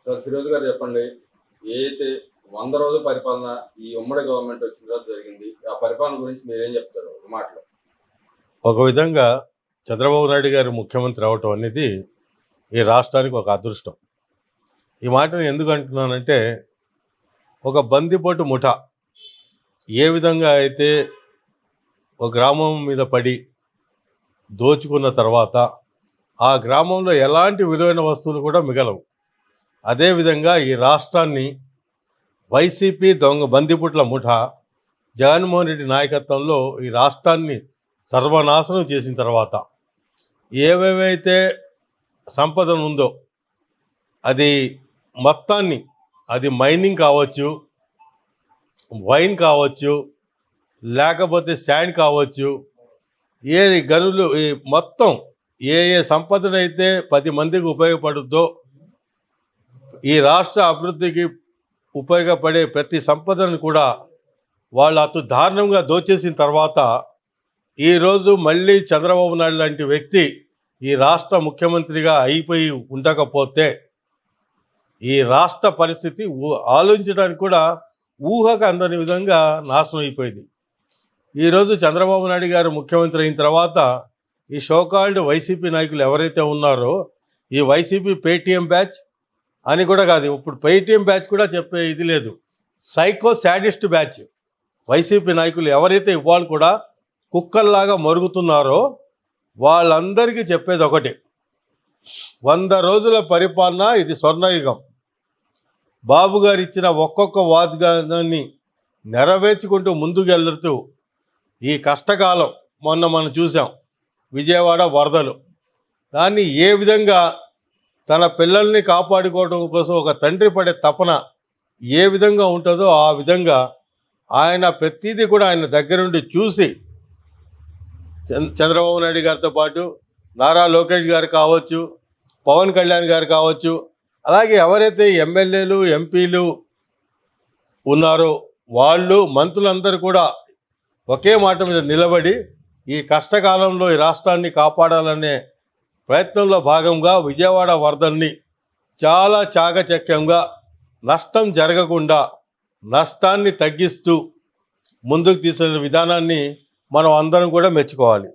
Sir Firoz గారు చెప్పండి. ఏదైతే 100 రోజుల పరిపాలన ఈ ఉమ్మడి గవర్నమెంట్ వచ్చిన తర్వాత జరిగింది. ఆ పరిపాలన గురించి మీరేం చెప్తారు ఒక మాటలో? ఒక విధంగా చంద్రబాబు నాయుడు గారు ముఖ్యమంత్రి అవటం అనేది ఈ రాష్ట్రానికి ఒక అదృష్టం. ఈ మాటను ఎందుకు అంటున్నానంటే, ఒక బందిపోటు ముఠా ఏ విధంగా అయితే ఒక గ్రామం మీద పడి దోచుకున్న తర్వాత ఆ గ్రామంలో ఎలాంటి విలువైన వస్తువులు కూడా మిగలవు. అదేవిధంగా ఈ రాష్ట్రాన్ని వైసీపీ దొంగ బందిపుట్ల ముఠా జగన్మోహన్ రెడ్డి నాయకత్వంలో ఈ రాష్ట్రాన్ని సర్వనాశనం చేసిన తర్వాత ఏవేవైతే సంపద ఉందో అది మొత్తాన్ని, అది మైనింగ్ కావచ్చు, వైన్ కావచ్చు, లేకపోతే శాండ్ కావచ్చు, ఏ గనులు ఈ మొత్తం ఏ సంపదనైతే 10 మందికి ఉపయోగపడుద్దో, ఈ రాష్ట్ర అభివృద్ధికి ఉపయోగపడే ప్రతి సంపదను కూడా వాళ్ళు అతి దారుణంగా దోచేసిన తర్వాత ఈరోజు మళ్ళీ చంద్రబాబు నాయుడు లాంటి వ్యక్తి ఈ రాష్ట్ర ముఖ్యమంత్రిగా అయిపోయి ఉండకపోతే ఈ రాష్ట్ర పరిస్థితి ఆలోచించడానికి కూడా ఊహకు అందని విధంగా నాశనం అయిపోయింది. ఈరోజు చంద్రబాబు నాయుడు గారు ముఖ్యమంత్రి అయిన తర్వాత ఈ షోకాల్డ్ వైసీపీ నాయకులు ఎవరైతే ఉన్నారో, ఈ వైసీపీ పేటీఎం బ్యాచ్ అని కూడా కాదు, ఇప్పుడు పేటీఎం బ్యాచ్ కూడా చెప్పే ఇది లేదు, సైకో శాడిస్ట్ బ్యాచ్ వైసీపీ నాయకులు ఎవరైతే ఇవాళ కూడా కుక్కల్లాగా మరుగుతున్నారో వాళ్ళందరికీ చెప్పేది ఒకటి: 100 రోజుల పరిపాలన ఇది స్వర్ణయుగం. బాబు గారు ఇచ్చిన ఒక్కొక్క వాగ్దానాన్ని నెరవేర్చుకుంటూ ముందుకు వెళ్తూ ఈ కష్టకాలం మొన్న మనం చూసాం, విజయవాడ వరదలు, దాన్ని ఏ విధంగా తన పిల్లల్ని కాపాడుకోవడం కోసం ఒక తండ్రి పడే తపన ఏ విధంగా ఉంటుందో ఆ విధంగా ఆయన ప్రతిదీ కూడా ఆయన దగ్గరుండి చూసి చంద్రబాబు నాయుడు గారితో పాటు నారా లోకేష్ గారు కావచ్చు, పవన్ కళ్యాణ్ గారు కావచ్చు, అలాగే ఎవరైతే ఎమ్మెల్యేలు ఎంపీలు ఉన్నారో వాళ్ళు మంత్రులందరూ కూడా ఒకే మాట మీద నిలబడి ఈ కష్టకాలంలో ఈ రాష్ట్రాన్ని కాపాడాలనే ప్రయత్నంలో భాగంగా విజయవాడ వరదల్ని చాలా చాకచక్యంగా, నష్టం జరగకుండా నష్టాన్ని తగ్గిస్తూ ముందుకు తీసుకెళ్ళిన విధానాన్ని మనం అందరం కూడా మెచ్చుకోవాలి.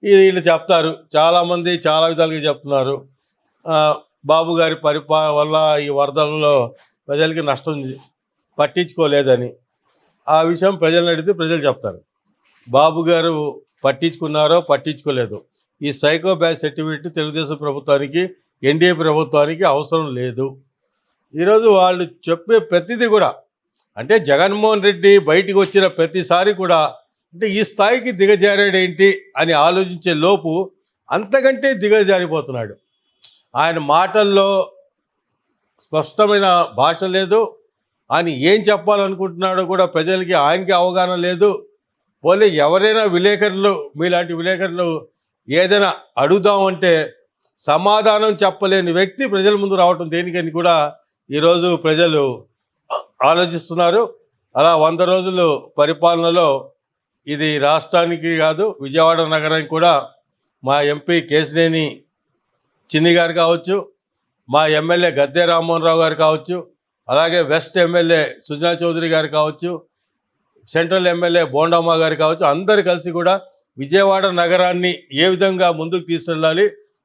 వీళ్ళు చెప్తారు, చాలామంది చాలా విధాలుగా చెప్తున్నారు, బాబు గారి వల్ల ఈ వరదలలో ప్రజలకి నష్టం పట్టించుకోలేదని. ఆ విషయం ప్రజలను అడిగితే ప్రజలు చెప్తారు, బాబు గారు పట్టించుకున్నారో పట్టించుకోలేదు. ఈ సైకో బ్యాచ్ సర్టిఫికెట్ తెలుగుదేశం ప్రభుత్వానికి, ఎన్డీఏ ప్రభుత్వానికి అవసరం లేదు. ఈరోజు వాళ్ళు చెప్పే ప్రతిదీ కూడా, అంటే జగన్మోహన్ రెడ్డి బయటికి వచ్చిన ప్రతిసారి కూడా అంటే ఈ స్థాయికి దిగజారాడేంటి అని ఆలోచించే లోపు అంతకంటే దిగజారిపోతున్నాడు. ఆయన మాటల్లో స్పష్టమైన భాష లేదు, ఆయన ఏం చెప్పాలనుకుంటున్నాడో కూడా ప్రజలకి ఆయనకి అవగాహన లేదు. పోలే ఎవరైనా విలేకరులు, మీలాంటి విలేకరులు ఏదైనా అడుగుదామంటే సమాధానం చెప్పలేని వ్యక్తి ప్రజల ముందు రావటం దేనికని కూడా ఈరోజు ప్రజలు ఆలోచిస్తున్నారు. అలా 100 రోజులు పరిపాలనలో ఇది రాష్ట్రానికి కాదు, విజయవాడ నగరానికి కూడా మా ఎంపీ కేశినేని చిన్ని గారు కావచ్చు, మా ఎమ్మెల్యే గద్దె రామ్మోహన్ రావు గారు కావచ్చు, అలాగే వెస్ట్ ఎమ్మెల్యే సుజనా చౌదరి గారు కావచ్చు, సెంట్రల్ ఎమ్మెల్యే బోండమ్మ గారు కావచ్చు, అందరు కలిసి కూడా విజయవాడ నగరాన్ని ఏ విధంగా ముందుకు తీసుకెళ్ళాలి,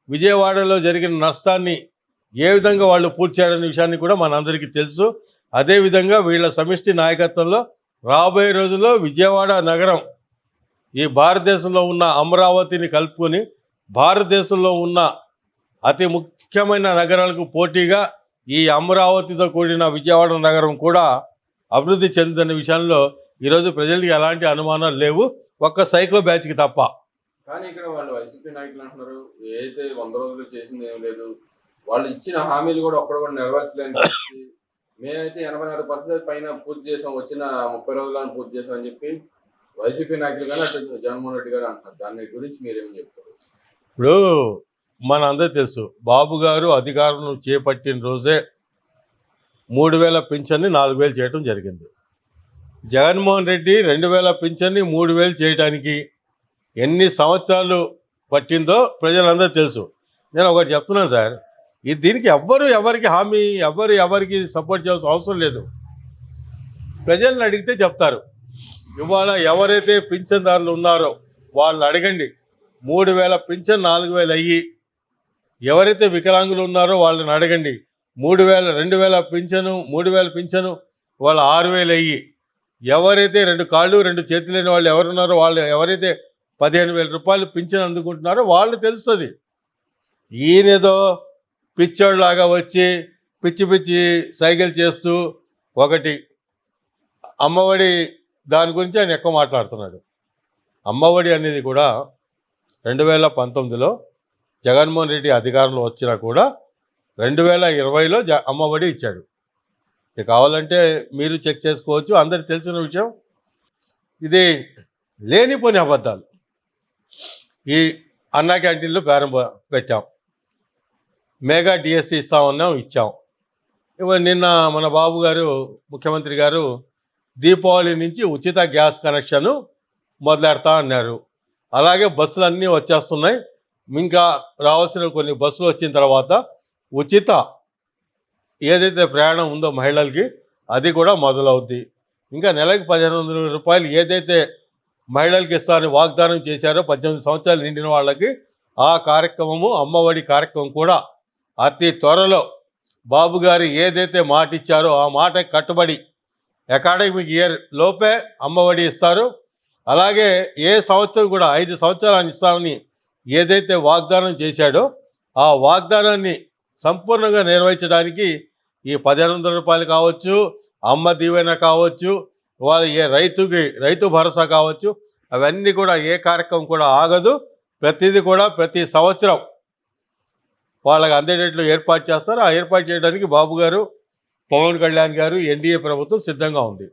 విజయవాడలో జరిగిన నష్టాన్ని ఏ విధంగా వాళ్ళు పూర్తి చేయాలనే విషయాన్ని కూడా మనందరికీ తెలుసు. అదేవిధంగా వీళ్ళ సమిష్టి నాయకత్వంలో రాబోయే రోజుల్లో విజయవాడ నగరం ఈ భారతదేశంలో ఉన్న అమరావతిని కలుపుకొని భారతదేశంలో ఉన్న అతి ముఖ్యమైన నగరాలకు పోటీగా ఈ అమరావతితో కూడిన విజయవాడ నగరం కూడా అభివృద్ధి చెందుతున్న విషయంలో ఈరోజు ప్రజలకి ఎలాంటి అనుమానాలు లేవు, ఒక్క సైకో బ్యాచ్కి తప్ప. కానీ ఇక్కడ వాళ్ళు వైసీపీ నాయకులు అంటున్నారు, ఏదైతే 100 రోజులు చేసింది ఏం లేదు, వాళ్ళు ఇచ్చిన హామీలు కూడా ఒక్కడు కూడా నెరవేర్చలేని పరిస్థితి. మేమైతే 84% పైన పూర్తి చేసాం, వచ్చిన 30 రోజులను పూర్తి చేసామని చెప్పి వైసీపీ నాయకులు కానీ అటు జగన్మోహన్ రెడ్డి గారు అంటున్నారు. దాని గురించి మీరేం చెప్తారు? ఇప్పుడు మన అందరూ తెలుసు, బాబు గారు అధికారం చేపట్టిన రోజే 3000 పింఛన్ని 4000 చేయడం జరిగింది. జగన్మోహన్ రెడ్డి 2000 పింఛన్ని 3000 చేయడానికి ఎన్ని సంవత్సరాలు పట్టిందో ప్రజలందరూ తెలుసు. నేను ఒకటి చెప్తున్నాను సార్, దీనికి ఎవరికి హామీ ఎవరికి సపోర్ట్ చేయాల్సిన అవసరం లేదు. ప్రజలను అడిగితే చెప్తారు. ఇవాళ ఎవరైతే పింఛన్దారులు ఉన్నారో వాళ్ళని అడగండి. 3,000 పింఛన్ 4,000 అయ్యి, ఎవరైతే వికలాంగులు ఉన్నారో వాళ్ళని అడగండి. 2,000 పింఛను 3,000 పింఛను వాళ్ళు 6,000 అయ్యి, ఎవరైతే 2 కాళ్ళు 2 చేతులు లేని వాళ్ళు ఎవరున్నారో వాళ్ళు ఎవరైతే 15,000 రూపాయలు పింఛన్ అందుకుంటున్నారో వాళ్ళు తెలుస్తుంది. ఈయనేదో పిచ్చోళ్ళలాగా వచ్చి పిచ్చి సైకిల్ చేస్తూ ఒకటి అమ్మఒడి దాని గురించి ఆయన ఎక్కువ మాట్లాడుతున్నాడు. అమ్మఒడి అనేది కూడా 2019లో జగన్మోహన్ రెడ్డి అధికారంలో వచ్చినా కూడా 2020లో అమ్మఒడి ఇచ్చాడు. ఇది కావాలంటే మీరు చెక్ చేసుకోవచ్చు, అందరికి తెలిసిన విషయం. ఇది లేనిపోని అబద్ధాలు. ఈ అన్నా క్యాంటీన్లు పెట్టాం, మెగా డిఎస్సి ఇస్తామన్నాం, ఇచ్చాం. ఇవాళ నిన్న మన బాబు గారు ముఖ్యమంత్రి గారు దీపావళి నుంచి ఉచిత గ్యాస్ కనెక్షన్ మొదలెడతా అన్నారు. అలాగే బస్సులు అన్నీ వచ్చేస్తున్నాయి. ఇంకా రావాల్సిన కొన్ని బస్సులు వచ్చిన తర్వాత ఉచిత ఏదైతే ప్రయాణం ఉందో మహిళలకి అది కూడా మొదలవుద్ది. ఇంకా నెలకు 1,500 రూపాయలు ఏదైతే మహిళలకి ఇస్తామని వాగ్దానం చేశారో 18 సంవత్సరాలు నిండిన వాళ్ళకి, ఆ కార్యక్రమము అమ్మఒడి కార్యక్రమం కూడా అతి త్వరలో బాబు గారు ఏదైతే మాట ఇచ్చారో ఆ మాట కట్టుబడి అకాడమిక్ ఇయర్ లోపే అమ్మఒడి ఇస్తారు. అలాగే ఏ సంవత్సరం కూడా 5 సంవత్సరాలు ఇస్తామని ఏదైతే వాగ్దానం చేశాడో ఆ వాగ్దానాన్ని సంపూర్ణంగా నిర్వహించడానికి ఈ 1,500 రూపాయలు కావచ్చు, అమ్మ దీవెన కావచ్చు, వాళ్ళ రైతు భరోసా కావచ్చు, అవన్నీ కూడా ఏ కార్యక్రమం కూడా ఆగదు. ప్రతిదీ కూడా ప్రతి సంవత్సరం వాళ్ళకి అందేటట్లు ఏర్పాటు చేస్తారు. ఆ ఏర్పాటు చేయడానికి బాబు గారు, పవన్ కళ్యాణ్ గారు, ఎన్డీఏ ప్రభుత్వం సిద్ధంగా ఉంది.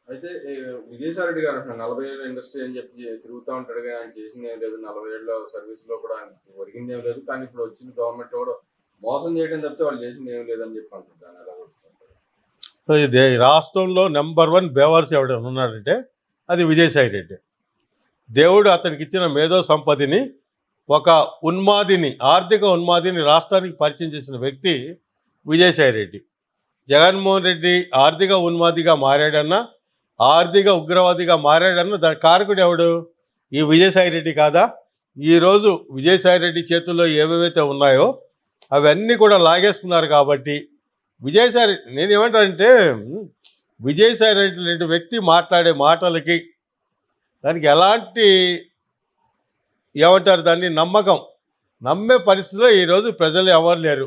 అయితే విజయసాయి రెడ్డి గారు అంటున్నారు 40 ఏళ్ళ ఇండస్ట్రీ అని చెప్పి తిరుగుతూ ఉంటాడు, కానీ ఆయన చేసింది ఏం లేదు. 40 ఏళ్ళ సర్వీస్లో కూడా ఆయన ఒరిగింది ఏం లేదు. కానీ ఇప్పుడు వచ్చిన గవర్నమెంట్ కూడా మోసం చేయడం తప్పితే వాళ్ళు చేసింది ఏం లేదని చెప్పి అంటున్నారు. సో ఇది రాష్ట్రంలో నెంబర్ 1 బేవర్స్ ఎవడైనా ఉన్నాడంటే అది విజయసాయి రెడ్డి. దేవుడు అతనికి ఇచ్చిన మేధో సంపత్తిని, ఒక ఆర్థిక ఉన్మాదిని రాష్ట్రానికి పరిచయం చేసిన వ్యక్తి విజయసాయి రెడ్డి. జగన్మోహన్ రెడ్డి ఆర్థిక ఉన్మాదిగా మారాడన్నా, ఆర్థిక ఉగ్రవాదిగా మారాడన్నా దాని కారకుడు ఎవడు? ఈ విజయసాయి రెడ్డి కాదా? ఈరోజు విజయసాయి రెడ్డి చేతుల్లో ఏవేవైతే ఉన్నాయో అవన్నీ కూడా లాగేసుకున్నారు. కాబట్టి విజయసాయి రెడ్డి, నేనేమంటానంటే విజయసాయి రెడ్డి వ్యక్తి మాట్లాడే మాటలకి దానికి ఎలాంటి ఏమంటారు దాన్ని నమ్మే పరిస్థితిలో ఈరోజు ప్రజలు ఎవరు లేరు.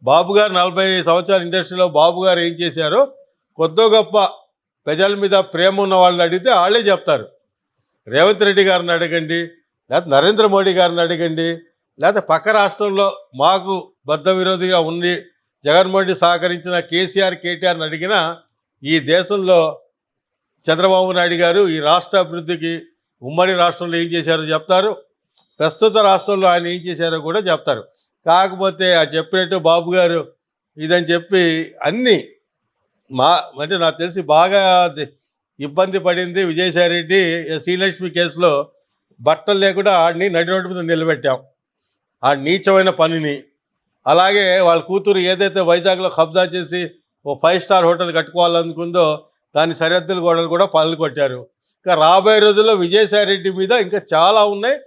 బాబు గారు 40 సంవత్సరాల ఇండస్ట్రీలో బాబు గారు ఏం చేశారో కొద్దో గొప్ప ప్రజల మీద ప్రేమ ఉన్న వాళ్ళని అడిగితే వాళ్ళే చెప్తారు. రేవంత్ రెడ్డి గారిని అడగండి, లేకపోతే నరేంద్ర మోడీ గారిని అడగండి, లేకపోతే పక్క రాష్ట్రంలో మాకు బద్ధ విరోధిగా ఉంది జగన్మోహన్ రెడ్డి సహకరించిన కేసీఆర్, కేటీఆర్ని అడిగినా ఈ దేశంలో చంద్రబాబు నాయుడు గారు ఈ రాష్ట్ర అభివృద్ధికి ఉమ్మడి రాష్ట్రంలో ఏం చేశారో చెప్తారు, ప్రస్తుత రాష్ట్రంలో ఆయన ఏం చేశారో కూడా చెప్తారు. కాకపోతే ఆ చెప్పినట్టు బాబు గారు ఇదని చెప్పి అన్నీ అంటే నాకు తెలిసి బాగా ఇబ్బంది పడింది విజయసాయి రెడ్డి. శ్రీలక్ష్మి కేసులో బట్టలు లేకుండా ఆడిని నడి రోడ్డు మీద నిలబెట్టాం, ఆ నీచమైన పనిని. అలాగే వాళ్ళ కూతురు ఏదైతే వైజాగ్లో కబ్జా చేసి ఓ 5 స్టార్ హోటల్ కట్టుకోవాలనుకుందో దాని సరిహద్దుల గోడలు కూడా పళ్ళు కొట్టారు. ఇంకా రాబోయే రోజుల్లో విజయసాయి రెడ్డి మీద ఇంకా చాలా ఉన్నాయి,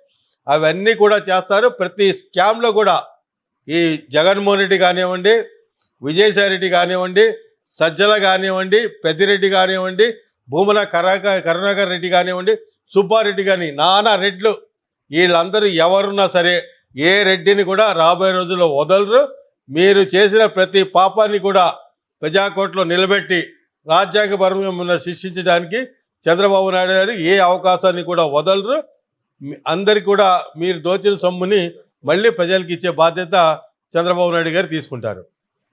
అవన్నీ కూడా చేస్తారు. ప్రతి స్కామ్లో కూడా ఈ జగన్మోహన్ రెడ్డి కానివ్వండి, విజయసాయి రెడ్డి కానివ్వండి, సజ్జల కానివ్వండి, పెద్దిరెడ్డి కానివ్వండి, భూమన కరుణాకర్ రెడ్డి కానివ్వండి, సుబ్బారెడ్డి కానీ, నానా రెడ్లు, వీళ్ళందరూ ఎవరున్నా సరే ఏ రెడ్డిని కూడా రాబోయే రోజుల్లో వదలరు. మీరు చేసిన ప్రతి పాపాన్ని కూడా ప్రజాకోర్టులో నిలబెట్టి రాజ్యాంగపరంగా శిక్షించడానికి చంద్రబాబు నాయుడు గారు ఏ అవకాశాన్ని కూడా వదలరు. అందరికి కూడా మీరు దోచిన సొమ్ముని మళ్ళీ ప్రజలకు ఇచ్చే బాధ్యత చంద్రబాబు నాయుడు గారు తీసుకుంటారు.